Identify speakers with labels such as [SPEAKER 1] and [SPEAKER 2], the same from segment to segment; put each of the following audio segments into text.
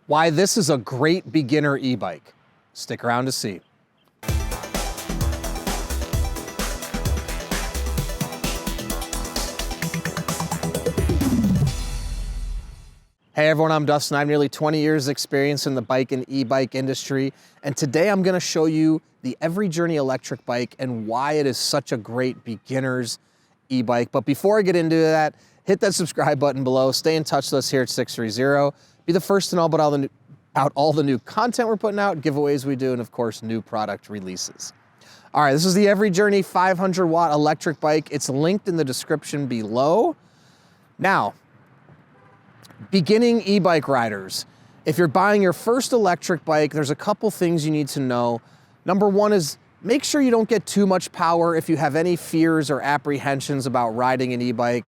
[SPEAKER 1] why this is a great beginner e-bike. Stick around to see. Hey everyone, I'm Dustin. I have nearly 20 years experience in the bike and e-bike industry, and today I'm gonna show you the EVRYjourney electric bike and why it is such a great beginner's e-bike. But before I get into that, hit that subscribe button below, stay in touch with us here at 630, be the first to know about all the new content we're putting out, giveaways we do, and of course, new product releases. All right, this is the EVRYjourney 500 watt electric bike. It's linked in the description below. Now, beginning e-bike riders, if you're buying your first electric bike, there's a couple things you need to know. Number one is make sure you don't get too much power if you have any fears or apprehensions about riding an e-bike.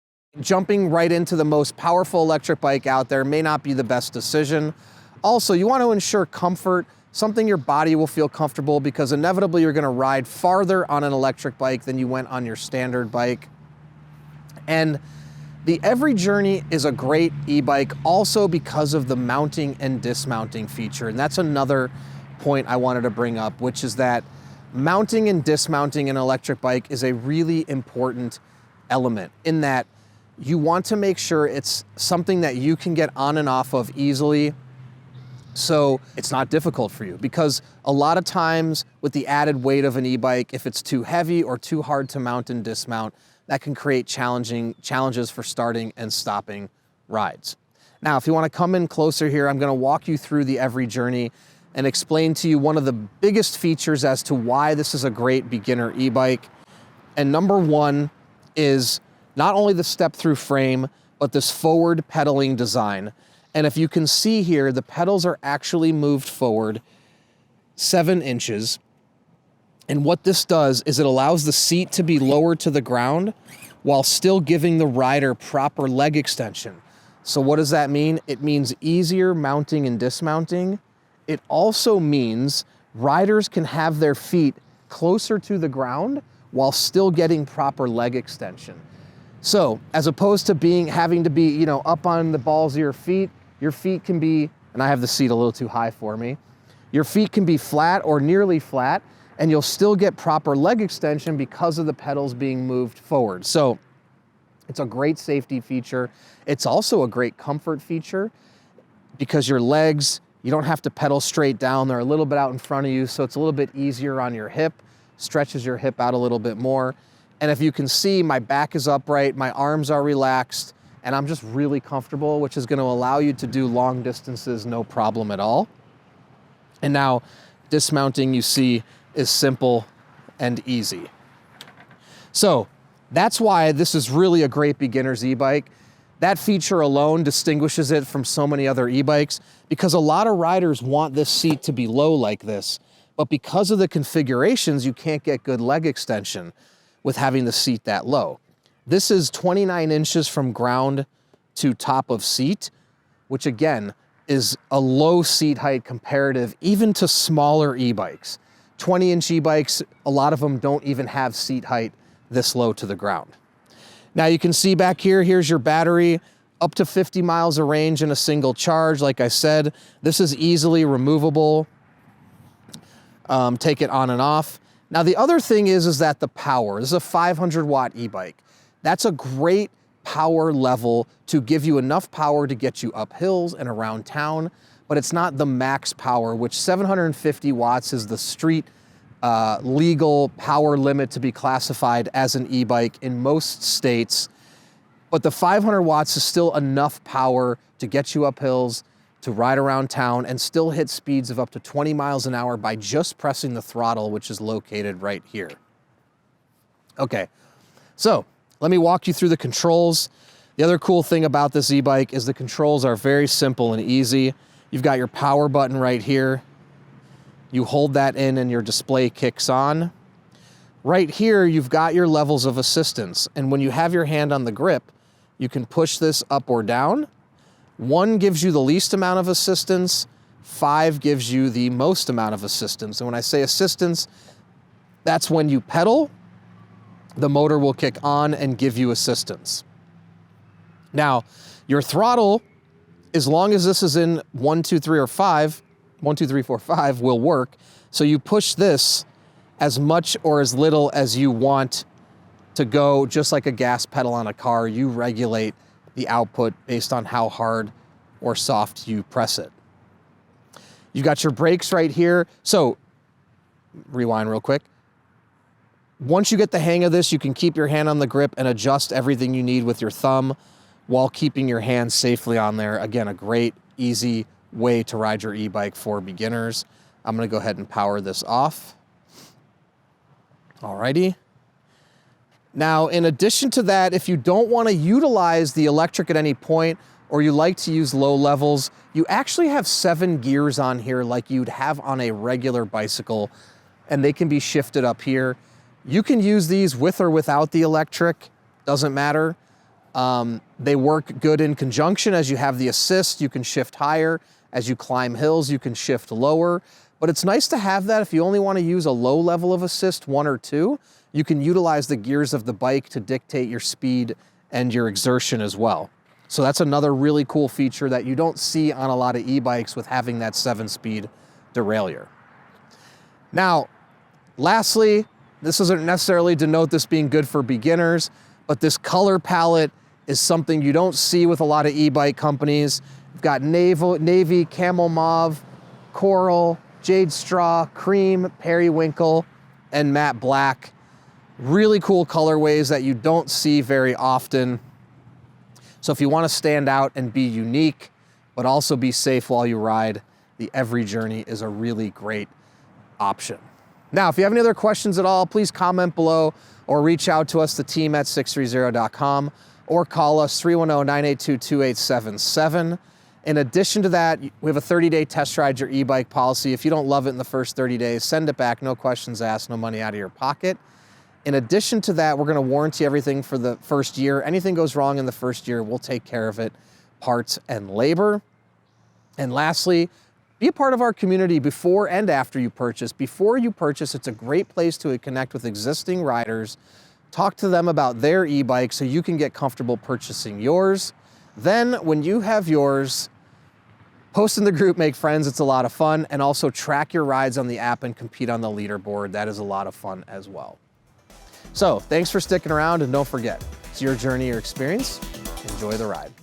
[SPEAKER 1] Jumping right into the most powerful electric bike out there may not be the best decision. Also, you want to ensure comfort, something your body will feel comfortable, because inevitably you're going to ride farther on an electric bike than you went on your standard bike. And the EVRYjourney is a great e-bike also because of the mounting and dismounting feature. And that's another point I wanted to bring up, which is that mounting and dismounting an electric bike is a really important element in that you want to make sure it's something that you can get on and off of easily, so it's not difficult for you. Because a lot of times with the added weight of an e-bike, if it's too heavy or too hard to mount and dismount, that can create challenges for starting and stopping rides. Now, if you want to come in closer here, I'm going to walk you through the EVRYjourney and explain to you one of the biggest features as to why this is a great beginner e-bike. And number one is not only the step-through frame, but this forward pedaling design. And if you can see here, the pedals are actually moved forward 7 inches. And what this does is it allows the seat to be lowered to the ground while still giving the rider proper leg extension. So what does that mean? It means easier mounting and dismounting. It also means riders can have their feet closer to the ground while still getting proper leg extension. So as opposed to having to be, up on the balls of your feet can be, and I have the seat a little too high for me, your feet can be flat or nearly flat, and you'll still get proper leg extension because of the pedals being moved forward. So it's a great safety feature. It's also a great comfort feature because your legs, you don't have to pedal straight down. They're a little bit out in front of you, so it's a little bit easier on your hip, stretches your hip out a little bit more. And if you can see, my back is upright, my arms are relaxed, and I'm just really comfortable, which is going to allow you to do long distances no problem at all. And now dismounting, you see, is simple and easy. So that's why this is really a great beginner's e-bike. That feature alone distinguishes it from so many other e-bikes, because a lot of riders want this seat to be low like this, but because of the configurations, you can't get good leg extension with having the seat that low. This is 29 inches from ground to top of seat, which again is a low seat height comparative even to smaller e-bikes. 20-inch e-bikes, a lot of them don't even have seat height this low to the ground. Now you can see back here, here's your battery, up to 50 miles of range in a single charge. Like I said, this is easily removable. Take it on and off. Now the other thing is that the power, this is a 500 watt e-bike. That's a great power level to give you enough power to get you up hills and around town, but it's not the max power, which 750 watts is the street legal power limit to be classified as an e-bike in most states. But the 500 watts is still enough power to get you up hills, to ride around town, and still hit speeds of up to 20 miles an hour by just pressing the throttle, which is located right here. Okay, so let me walk you through the controls. The other cool thing about this e-bike is the controls are very simple and easy. You've got your power button right here. You hold that in and your display kicks on. Right here, you've got your levels of assistance. And when you have your hand on the grip, you can push this up or down. 1 gives you the least amount of assistance. 5 gives you the most amount of assistance. And when I say assistance, that's when you pedal, the motor will kick on and give you assistance. Now, your throttle as long as this is in 1, 2, 3, or 5, 1, 2, 3, 4, 5 will work. So you push this as much or as little as you want to go, just like a gas pedal on a car. You regulate the output based on how hard or soft you press it. You've got your brakes right here. So rewind real quick. Once you get the hang of this, you can keep your hand on the grip and adjust everything you need with your thumb while keeping your hand safely on there. Again, a great, easy way to ride your e-bike for beginners. I'm gonna go ahead and power this off. Alrighty. Now, in addition to that, if you don't wanna utilize the electric at any point, or you like to use low levels, you actually have 7 gears on here like you'd have on a regular bicycle, and they can be shifted up here. You can use these with or without the electric, doesn't matter. They work good in conjunction. As you have the assist, you can shift higher. As you climb hills, you can shift lower. But it's nice to have that if you only want to use a low level of assist, 1 or 2. You can utilize the gears of the bike to dictate your speed and your exertion as well. So that's another really cool feature that you don't see on a lot of e-bikes with having that 7-speed derailleur. Now, lastly, this doesn't necessarily denote this being good for beginners, but this color palette is something you don't see with a lot of e-bike companies. You've got navy, camel mauve, coral, jade straw, cream, periwinkle, and matte black. Really cool colorways that you don't see very often. So if you want to stand out and be unique, but also be safe while you ride, the EVRYjourney is a really great option. Now, if you have any other questions at all, please comment below or reach out to us, the team at sixthreezero.com, or call us 310-982-2877. In addition to that, we have a 30-day test ride your e-bike policy. If you don't love it in the first 30 days, send it back, no questions asked, no money out of your pocket. In addition to that, we're gonna warranty everything for the first year. Anything goes wrong in the first year, we'll take care of it, parts and labor. And lastly, be a part of our community before and after you purchase. Before you purchase, it's a great place to connect with existing riders, talk to them about their e-bike so you can get comfortable purchasing yours. Then when you have yours, post in the group, make friends, it's a lot of fun, and also track your rides on the app and compete on the leaderboard. That is a lot of fun as well. So thanks for sticking around, and don't forget, it's your journey, your experience. Enjoy the ride.